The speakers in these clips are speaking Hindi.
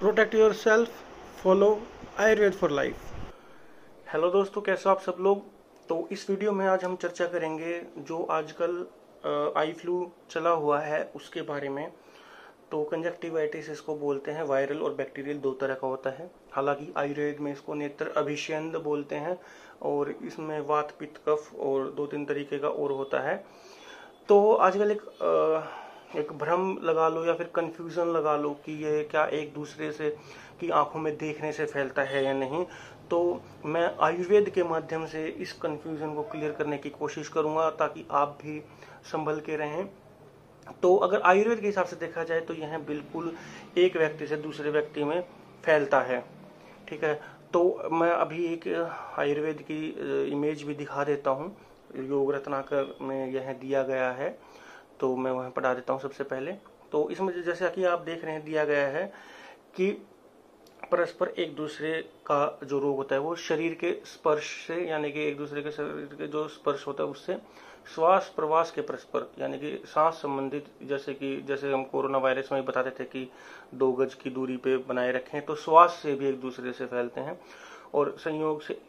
Protect your self, follow Ayurveda for life. Hello दोस्तों, कैसे हो आप सब लोग। तो इस वीडियो में आज हम चर्चा करेंगे जो आजकल आई फ्लू चला हुआ है उसके बारे में। तो कंजक्टिवाइटिस इसको बोलते हैं। वायरल और बैक्टीरियल दो तरह का होता है। हालांकि आयुर्वेद में इसको नेत्र अभिषेंद बोलते हैं और इसमें वात पित्त कफ और दो तीन तरीके का और होता है। तो आजकल एक भ्रम लगा लो या फिर कंफ्यूजन लगा लो कि ये क्या एक दूसरे से की आंखों में देखने से फैलता है या नहीं। तो मैं आयुर्वेद के माध्यम से इस कंफ्यूजन को क्लियर करने की कोशिश करूंगा ताकि आप भी संभल के रहें। तो अगर आयुर्वेद के हिसाब से देखा जाए तो यह बिल्कुल एक व्यक्ति से दूसरे व्यक्ति में फैलता है। ठीक है, तो मैं अभी एक आयुर्वेद की इमेज भी दिखा देता हूँ। योग रत्नाकर में यह दिया गया है, तो मैं वहां पढ़ा देता हूँ सबसे पहले। तो इसमें जैसा कि आप देख रहे हैं दिया गया है कि परस्पर एक दूसरे का जो रोग होता है वो शरीर के स्पर्श से, यानी कि एक दूसरे के शरीर के जो स्पर्श होता है उससे, श्वास प्रवास के परस्पर यानी कि सांस संबंधित, जैसे हम कोरोना वायरस में बताते थे कि 2 गज की दूरी पे बनाए रखें, तो श्वास से भी एक दूसरे से फैलते हैं और संयोग से।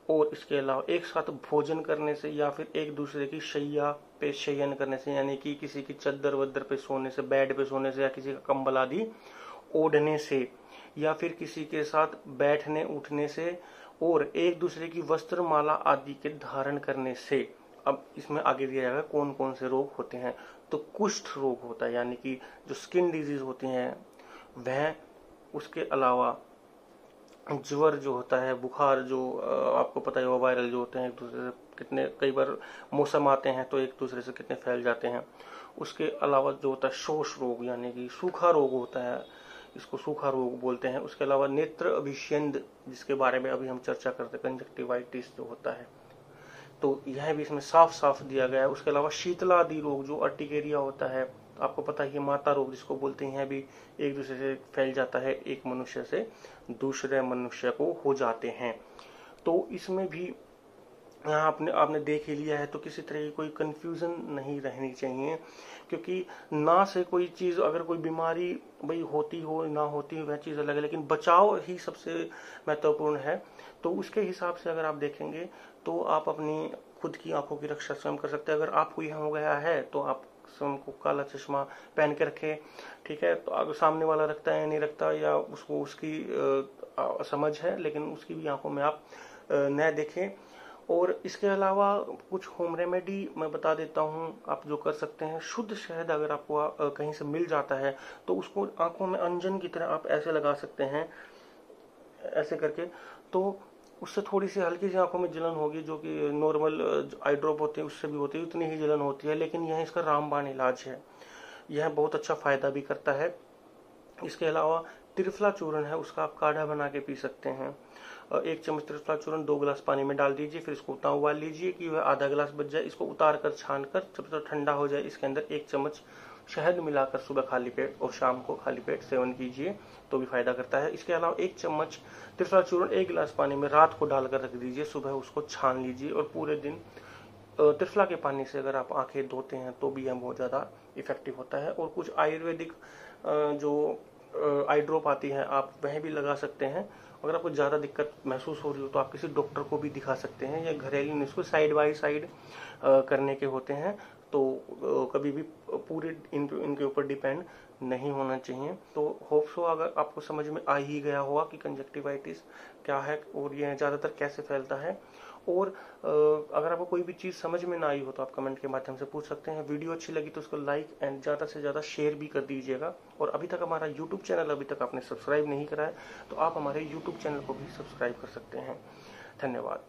और इसके अलावा एक साथ भोजन करने से या फिर एक दूसरे की शैया पे शयन करने से, यानी कि किसी की चद्दर वद्दर पे सोने से, बेड पे सोने से या किसी का कंबल आदि ओढ़ने से, या फिर किसी के साथ बैठने उठने से और एक दूसरे की वस्त्र माला आदि के धारण करने से। अब इसमें आगे दिया जाएगा कौन कौन से रोग होते हैं। तो कुष्ठ रोग होता है, यानी कि जो स्किन डिजीज होती हैं वह, उसके अलावा ज्वर जो होता है, बुखार जो आपको पता ही होगा, वायरल जो होते हैं एक दूसरे से कितने, कई बार मौसम आते हैं तो एक दूसरे से कितने फैल जाते हैं। उसके अलावा जो होता है शोष रोग, यानी कि सूखा रोग होता है, इसको सूखा रोग बोलते हैं। उसके अलावा नेत्र अभिषेंद, जिसके बारे में अभी हम चर्चा करते हैं, कंजक्टिवाइटिस जो होता है, तो यह भी इसमें साफ साफ दिया गया है। उसके अलावा शीतला आदि रोग जो अर्टिकेरिया होता है, आपको पता है माता रोग जिसको बोलते हैं, भी एक दूसरे से फैल जाता है, एक मनुष्य से दूसरे मनुष्य को हो जाते हैं। तो इसमें भी आपने देख ही लिया है, तो किसी तरह की कोई कंफ्यूजन नहीं रहनी चाहिए, क्योंकि ना से कोई चीज, अगर कोई बीमारी भाई होती हो ना होती हो वह चीज अलग है, लेकिन बचाव ही सबसे महत्वपूर्ण है। तो उसके हिसाब से अगर आप देखेंगे तो आप अपनी खुद की आंखों की रक्षा स्वयं कर सकते हैं। अगर आपको यह हो गया है तो आप स्वयं को काला चश्मा पहन के रखें। ठीक है, तो अगर सामने वाला रखता है या नहीं रखता, या उसको उसकी समझ है, लेकिन उसकी भी आंखों में आप न देखें। और इसके अलावा कुछ होम रेमेडी मैं बता देता हूँ आप जो कर सकते हैं। शुद्ध शहद अगर आपको कहीं से मिल जाता है तो उसको आंखों में अंजन की तरह आप ऐसे लगा सकते हैं, ऐसे करके। तो उससे थोड़ी सी हल्की सी आंखों में जलन होगी, जो कि नॉर्मल आई ड्रॉप होते हैं उससे भी होती है, उतनी ही जलन होती है, लेकिन यह इसका रामबाण इलाज है। यह बहुत अच्छा फायदा भी करता है। इसके अलावा त्रिफला चूर्ण है, उसका आप काढ़ा बना के पी सकते हैं। 1 चम्मच त्रिफला चूर्ण 2 गिलास पानी में डाल दीजिए, फिर इसको उतना उबाल लीजिए कि वह आधा गिलास बच जाए। इसको उतार कर छान कर जब तक ठंडा हो जाए, इसके अंदर 1 चम्मच शहद मिलाकर सुबह खाली पेट और शाम को खाली पेट सेवन कीजिए, तो भी फायदा करता है। इसके अलावा 1 चम्मच त्रिफला चूर्ण 1 गिलास पानी में रात को डालकर रख दीजिए, सुबह उसको छान लीजिए और पूरे दिन त्रिफला के पानी से अगर आप आंखें धोते हैं तो भी यह बहुत ज्यादा इफेक्टिव होता है। और कुछ आयुर्वेदिक जो आई ड्रॉप आती है आप वह भी लगा सकते हैं। अगर आपको ज़्यादा दिक्कत महसूस हो रही हो तो आप किसी डॉक्टर को भी दिखा सकते हैं। या घरेलू नुस्खे साइड बाय साइड करने के होते हैं, तो कभी भी पूरे इनके ऊपर डिपेंड नहीं होना चाहिए। तो होप सो अगर आपको समझ में आ ही गया होगा कि कंजक्टिवाइटिस क्या है और यह ज़्यादातर कैसे फैलता है। और अगर आपको कोई भी चीज़ समझ में ना आई हो तो आप कमेंट के माध्यम से पूछ सकते हैं। वीडियो अच्छी लगी तो उसको लाइक एंड ज़्यादा से ज़्यादा शेयर भी कर दीजिएगा। और अभी तक हमारा यूट्यूब चैनल अभी तक आपने सब्सक्राइब नहीं करा है तो आप हमारे यूट्यूब चैनल को भी सब्सक्राइब कर सकते हैं। धन्यवाद।